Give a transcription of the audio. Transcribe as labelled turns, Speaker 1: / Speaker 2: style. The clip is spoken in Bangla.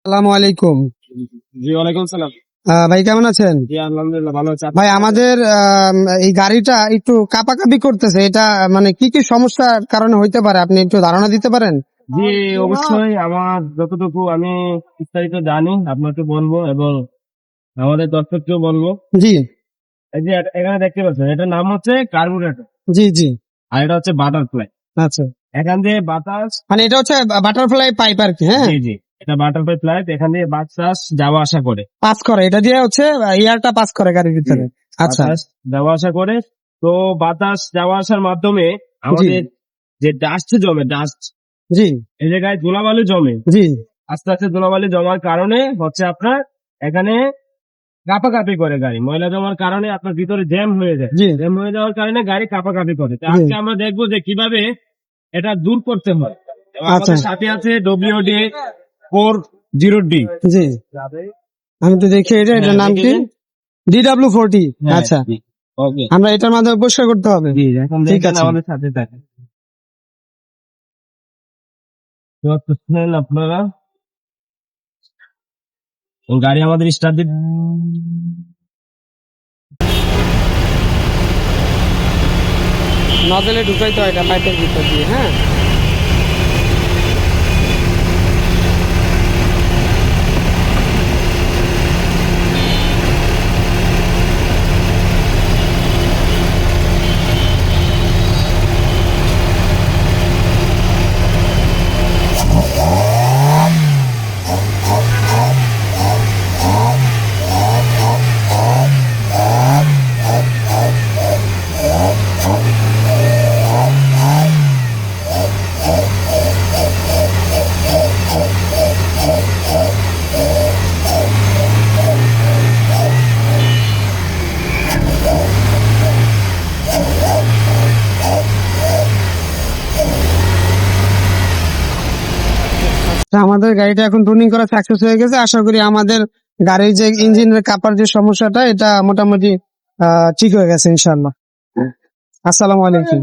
Speaker 1: আসসালামু আলাইকুম।
Speaker 2: জি ওয়ালাইকুম সালাম।
Speaker 1: ভাই কেমন আছেন?
Speaker 2: জি আলহামদুলিল্লাহ ভালো আছি।
Speaker 1: ভাই আমাদের এই গাড়িটা একটু কাঁপাকাঁপি করতেছে, এটা মানে কি কি সমস্যার কারণে হইতে পারে, আপনি একটু ধারণা দিতে পারেন?
Speaker 2: জি অবশ্যই আমার যতটুকু আমি বিস্তারিত জানি আপনাকে বলবো এবং আমাদের দর্শককেও বলবো।
Speaker 1: জি
Speaker 2: এই যে এখানে দেখতে পাচ্ছেন এটার নাম হচ্ছে কার্বুরেটর
Speaker 1: জি জি।
Speaker 2: আর এটা হচ্ছে বাটারফ্লাই।
Speaker 1: আচ্ছা,
Speaker 2: এখান দিয়ে বাতাস,
Speaker 1: মানে এটা হচ্ছে বাটারফ্লাই পাইপ আর কি। হ্যাঁ,
Speaker 2: জি জি এটা বাটারফ্লাই ফ্লাইট, এখান দিয়ে বাতাস যাওয়া আসা করে।
Speaker 1: পাস করে, এটা দিয়ে হচ্ছে এয়ারটা পাস করে গাড়ির ভিতরে। আচ্ছা
Speaker 2: বাতাস যাওয়া আসা করে। তো বাতাস যাওয়া আসার মাধ্যমে আমাদের যে ডাস্ট জমে, ডাস্ট
Speaker 1: জি
Speaker 2: এই জায়গায় ধুলাবালি জমে,
Speaker 1: জি
Speaker 2: আস্তে আস্তে ধুলাবালি জমার কারণে হচ্ছে আপনার এখানে কাঁপাকাঁপি করে গাড়ি, ময়লা জমার কারণে আপনার ভিতরে জ্যাম হয়ে যায়,
Speaker 1: জি
Speaker 2: জ্যাম হয়ে যাওয়ার কারণে গাড়ি কাঁপাকাঁপি করে। তো
Speaker 1: জি।
Speaker 2: আজকে আমরা দেখবো যে কিভাবে এটা দূর করতে হয়। এবং
Speaker 1: আচ্ছা
Speaker 2: আমাদের সাথে আছে WD-40D।
Speaker 1: জি, আমি তো দেখি এটার নাম কি? DW40। আচ্ছা,
Speaker 2: ওকে
Speaker 1: আমরা এটার মাধ্যমে পরিষ্কার করতে হবে।
Speaker 2: জি, এখন
Speaker 1: ঠিক
Speaker 2: দেখেন
Speaker 1: আছে।
Speaker 2: আমাদের সাথে থাকেন। তো বুঝছেন আপনারা গাড়ি আমাদের স্টার্ট দিতে
Speaker 1: নজলে ঢুকাইতে হয় এটা পাইপের ভিতর দিয়ে। হ্যাঁ, তা আমাদের গাড়িটা এখন টুনিং করা সাকসেস হয়ে গেছে। আশা করি আমাদের গাড়ির যে ইঞ্জিনের কাপার যে সমস্যাটা, এটা মোটামুটি ঠিক হয়ে গেছে ইনশাআল্লাহ। আসসালামু আলাইকুম।